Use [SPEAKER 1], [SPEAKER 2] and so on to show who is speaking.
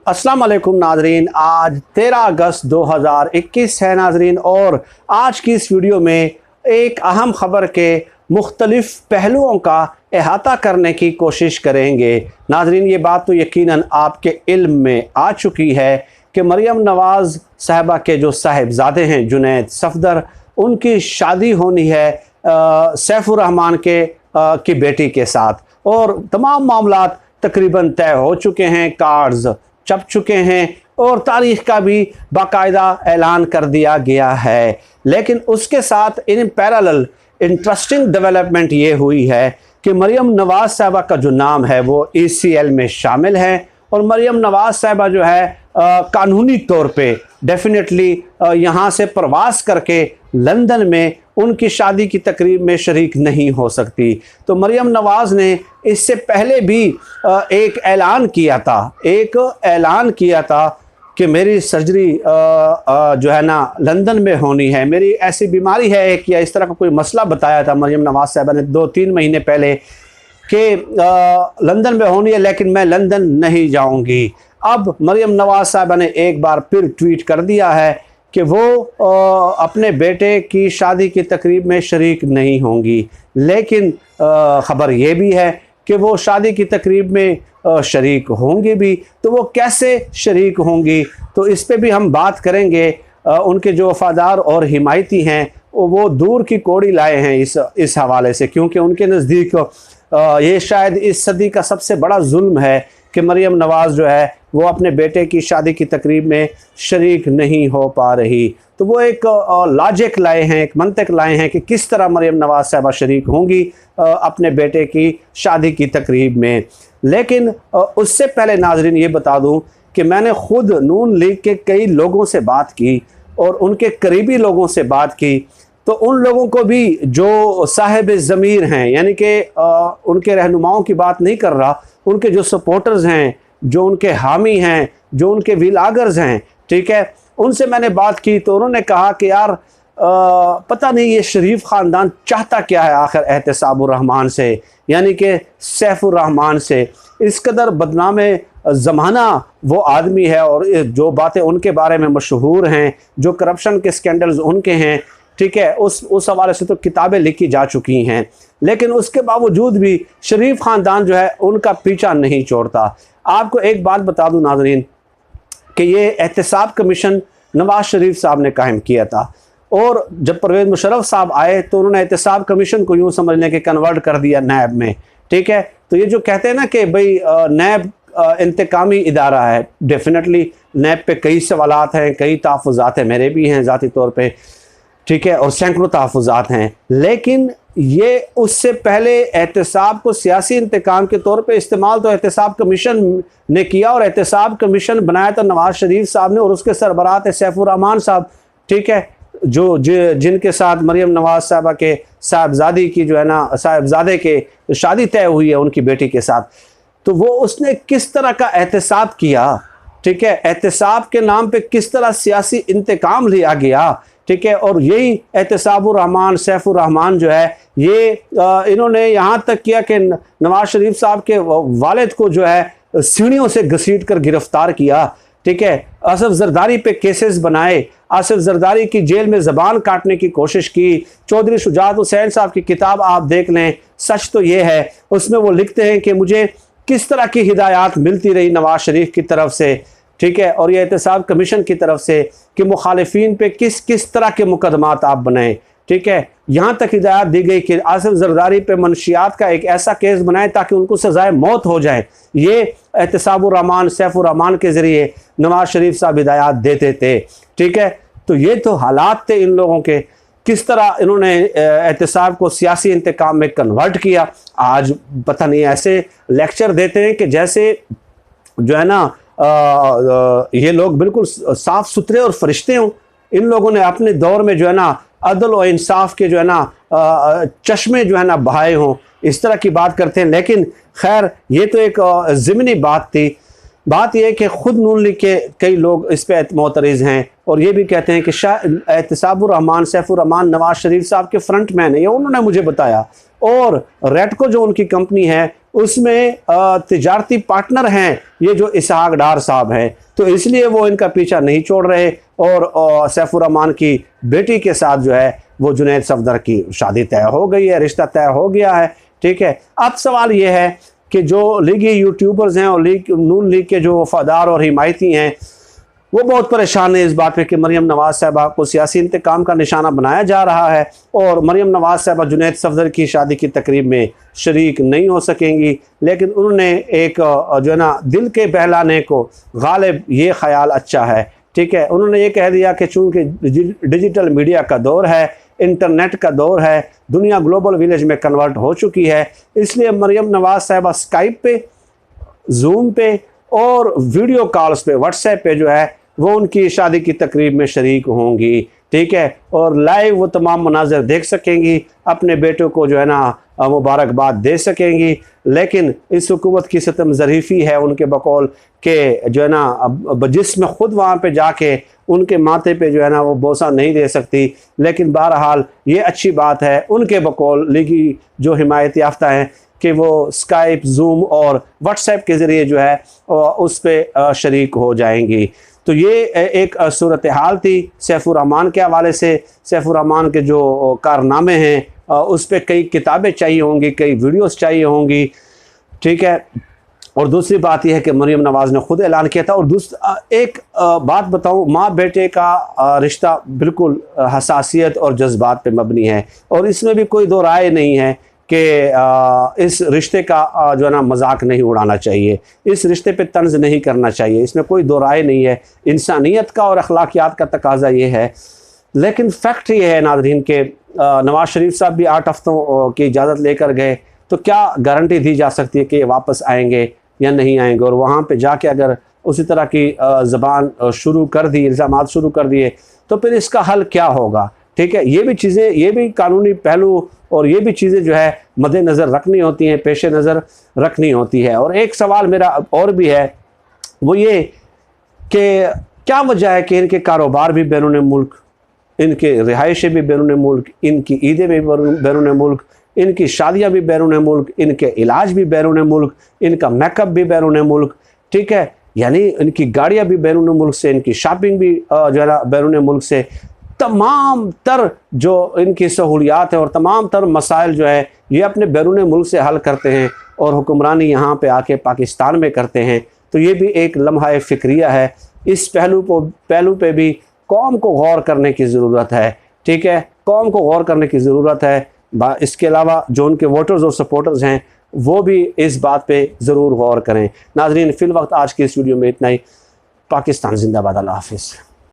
[SPEAKER 1] अस्सलाम वालेकुम नाजरीन। आज 13 अगस्त 2021 है नाजरीन, और आज की इस वीडियो में एक अहम ख़बर के मुख्तलिफ़ पहलुओं का अहाता करने की कोशिश करेंगे। नाजरीन, ये बात तो यकीनन आपके इल्म में आ चुकी है कि मरियम नवाज़ साहिबा के जो साहिबजादे हैं जुनैद सफदर, उनकी शादी होनी है सैफुर रहमान की बेटी के साथ, और तमाम मामलात तकरीबन तय हो चुके हैं, कार्ड्स छप चुके हैं और तारीख़ का भी बाकायदा ऐलान कर दिया गया है। लेकिन उसके साथ इन पैरेलल इंटरेस्टिंग डेवलपमेंट ये हुई है कि मरियम नवाज़ साहिबा का जो नाम है वो ECL में शामिल है, और मरियम नवाज़ साहिबा जो है कानूनी तौर पे डेफिनेटली यहाँ से प्रवास करके लंदन में उनकी शादी की तकरीब में शरीक नहीं हो सकती। तो मरियम नवाज़ ने इससे पहले भी एक ऐलान किया था कि मेरी सर्जरी जो है ना लंदन में होनी है, मेरी ऐसी बीमारी है एक, या इस तरह का कोई मसला बताया था मरियम नवाज़ साहिबा ने 2-3 महीने पहले कि लंदन में होनी है, लेकिन मैं लंदन नहीं जाऊंगी। अब मरियम नवाज़ साहिबा ने एक बार फिर ट्वीट कर दिया है कि वो अपने बेटे की शादी की तकरीब में शरीक नहीं होंगी, लेकिन ख़बर ये भी है कि वो शादी की तकरीब में शरीक होंगी भी। तो वो कैसे शरीक होंगी, तो इस पे भी हम बात करेंगे। उनके जो वफ़ादार और हिमायती हैं वो दूर की कौड़ी लाए हैं इस हवाले से, क्योंकि उनके नज़दीक ये शायद इस सदी का सबसे बड़ा जुल्म है कि मरियम नवाज़ जो है वो अपने बेटे की शादी की तकरीब में शरीक नहीं हो पा रही। तो वो एक लॉजिक लाए हैं, एक मंतक लाए हैं कि किस तरह मरियम नवाज़ साहिबा शरीक होंगी अपने बेटे की शादी की तकरीब में। लेकिन उससे पहले नाजरीन ये बता दूं कि मैंने ख़ुद नून लीग के कई लोगों से बात की और उनके करीबी लोगों से बात की, तो उन लोगों को भी जो साहिब ज़मीर हैं, यानी कि उनके रहनुमाओं की बात नहीं कर रहा, उनके जो सपोर्टर्स हैं, जो उनके हामी हैं, जो उनके विलागर्स हैं, ठीक है, उनसे मैंने बात की तो उन्होंने कहा कि यार पता नहीं ये शरीफ ख़ानदान चाहता क्या है आखिर एहतसाबुर रहमान से, यानी कि सैफुर रहमान से। इस कदर बदनाम ज़माना वो आदमी है, और जो बातें उनके बारे में मशहूर हैं, जो करप्शन के स्कैंडल्स उनके हैं, ठीक है, उस हवाले से तो किताबें लिखी जा चुकी हैं। लेकिन उसके बावजूद भी शरीफ ख़ानदान जो है उनका पीछा नहीं छोड़ता। आपको एक बात बता दूं नाजरीन कि ये एहतसाब कमीशन नवाज़ शरीफ साहब ने कायम किया था, और जब परवेज़ मुशर्रफ साहब आए तो उन्होंने एहतसाब कमीशन को यूँ समझ लें कि कन्वर्ट कर दिया नैब में, ठीक है। तो ये जो कहते हैं ना कि भाई नैब इंतकामी इदारा है, डेफिनेटली नैब पे कई सवालात हैं, कई तहफ़्फ़ुज़ात हैं, मेरे भी हैं ज़ाती तौर पर, ठीक है, और सैकड़ों तहफ़्फ़ुज़ात हैं। लेकिन ये उससे पहले एहतसाब को सियासी इंतकाम के तौर पे इस्तेमाल तो एहतसाब कमीशन ने किया, और एहतसाब कमीशन बनाया था नवाज़ शरीफ साहब ने, और उसके सरबराह थे सैफुर रहमान साहब, ठीक है, जिनके साथ मरियम नवाज़ साहिबा के साहिबजादी की जो है ना साहिबजादे के शादी तय हुई है उनकी बेटी के साथ। तो वो उसने किस तरह का एहतसाब किया, ठीक है, एहतसाब के नाम पे किस तरह सियासी इंतकाम लिया गया, ठीक है। और यही एहतसाबुर रहमान सैफुर रहमान जो है ये इन्होंने यहाँ तक किया कि नवाज़ शरीफ साहब के वालिद को जो है सीढ़ियों से घसीट कर गिरफ्तार किया, ठीक है। आसिफ जरदारी पे केसेस बनाए, आसिफ जरदारी की जेल में ज़बान काटने की कोशिश की। चौधरी शुजात हुसैन साहब की किताब आप देख लें, सच तो ये है, उसमें वो लिखते हैं कि मुझे किस तरह की हिदायत मिलती रही नवाज़ शरीफ की तरफ से, ठीक है, और ये एहतसाब कमीशन की तरफ से कि मुखालिफिन पे किस किस तरह के मुकदमात आप बनाएं, ठीक है। यहाँ तक हिदायत दी गई कि आसिफ जरदारी पे मनशियात का एक ऐसा केस बनाएं ताकि उनको सजाए मौत हो जाए। ये एहतसाबुर रहमान सैफुर रहमान के ज़रिए नवाज़ शरीफ साहब हिदायत देते थे, ठीक है। तो ये तो हालात थे इन लोगों के, किस तरह इन्होंने एहतसाब को सियासी इंतकाम में कन्वर्ट किया। आज पता नहीं ऐसे लेक्चर देते हैं कि जैसे जो है ना ये लोग बिल्कुल साफ़ सुथरे और फरिश्ते हों। इन लोगों ने अपने दौर में जो है ना अदल और इंसाफ के जो है ना चश्मे जो है ना बहाए हों, इस तरह की बात करते हैं। लेकिन खैर ये तो एक ज़िमनी बात थी। बात यह है कि ख़ुद नून लीग के कई लोग इस पर मोतरज़ हैं, और ये भी कहते हैं कि एहतसाबुर रहमान सैफुर रहमान नवाज शरीफ साहब के फ्रंट मैन है, ये उन्होंने मुझे बताया। और रेडको जो उनकी कंपनी है उसमें तिजारती पार्टनर हैं ये जो इसहाक डार साहब हैं, तो इसलिए वो इनका पीछा नहीं छोड़ रहे। और सैफुर रहमान की बेटी के साथ जो है वो जुनैद सफदर की शादी तय हो गई है, रिश्ता तय हो गया है। ठीक है, अब सवाल ये है कि जो लीगी यूट्यूबर्स हैं और नून लीग के जो वफादार और हिमायती हैं वो बहुत परेशान है इस बात पे कि मरियम नवाज साहबा को सियासी इंतकाम का निशाना बनाया जा रहा है और मरियम नवाज साहबा जुनैद सफदर की शादी की तकरीब में शरीक नहीं हो सकेंगी। लेकिन उन्होंने एक जो है ना दिल के बहलाने को गालिब ये ख्याल अच्छा है, ठीक है, उन्होंने ये कह दिया कि चूँकि डिजिटल मीडिया का दौर है, इंटरनेट का दौर है, दुनिया ग्लोबल विलेज में कन्वर्ट हो चुकी है, इसलिए मरियम नवाज साहबा स्काइप पे, जूम पे और वीडियो कॉल्स पे, व्हाट्सएप पे जो है वो उनकी शादी की तकरीब में शरीक होंगी। ठीक है, और लाइव वो तमाम मनाज़र देख सकेंगी, अपने बेटों को जो है ना मुबारकबाद दे सकेंगी। लेकिन इस हुकूमत की सितम ज़रीफ़ी है उनके बकौल के जो है ना जिसमें ख़ुद वहाँ पे जाके उनके माथे पे जो है ना वो बोसा नहीं दे सकती। लेकिन बहरहाल ये अच्छी बात है उनके बकौल लीगी जो हिमायत याफ्ता हैं कि वो स्काइप, जूम और व्हाट्सएप के ज़रिए जो है उस पर शरीक हो जाएंगी। तो ये एक सूरत हाल थी सैफुर रहमान के हवाले से। सैफुर रहमान के जो कारनामे हैं उस पर कई किताबें चाहिए होंगी, कई वीडियोस चाहिए होंगी। ठीक है, और दूसरी बात यह है कि मरियम नवाज़ ने खुद ऐलान किया था। और एक बात बताऊं, माँ बेटे का रिश्ता बिल्कुल हसासियत और जज्बात पे मबनी है और इसमें भी कोई दो राय नहीं है कि इस रिश्ते का जो है ना मजाक नहीं उड़ाना चाहिए, इस रिश्ते पे तंज नहीं करना चाहिए, इसमें कोई दो राय नहीं है। इंसानियत का और अखलाकियात का तकाजा ये है। लेकिन फैक्ट ये है नाज़रीन के नवाज़ शरीफ साहब भी 8 हफ्तों की इजाज़त लेकर गए, तो क्या गारंटी दी जा सकती है कि ये वापस आएंगे या नहीं आएंगे? और वहाँ पे जाके अगर उसी तरह की ज़बान शुरू कर दी, इल्ज़ामात शुरू कर दिए, तो फिर इसका हल क्या होगा? ठीक है, ये भी चीज़ें, ये भी कानूनी पहलू और ये भी चीज़ें जो है मद्देनज़र रखनी होती हैं, पेश नज़र रखनी होती है। और एक सवाल मेरा और भी है, वो ये कि क्या वजह है कि इनके कारोबार भी बैरून मुल्क, इनके रिहाइशें भी बैरून मुल्क, इनकी ईदें भी बैरून मुल्क, इनकी शादियाँ भी बैरून मुल्क, इनके इलाज भी बैरून मुल्क, इनका मेकअप भी बैरून मुल्क। ठीक है, यानी इनकी गाड़ियाँ भी बैरून मुल्क से, इनकी शॉपिंग भी जो है ना बैरून मुल्क से। तमाम तर जो इनकी सहूलियात है और तमाम तर मसाइल जो है ये अपने बैरून मुल्क से हल करते हैं और हुक्मरानी यहाँ पे आके पाकिस्तान में करते हैं। तो ये भी एक लम्हा फ़िक्रिया है। इस पहलू पे भी कौम को गौर करने की ज़रूरत है। ठीक है, कौम को गौर करने की ज़रूरत है। इसके अलावा जो उनके वोटर्स और सपोर्टर्स हैं वो भी इस बात पे ज़रूर गौर करें। नाज़रीन, फ़िल वक्त आज की इस वीडियो में इतना ही। पाकिस्तान जिंदाबाद। अल्लाह हाफ़िज़।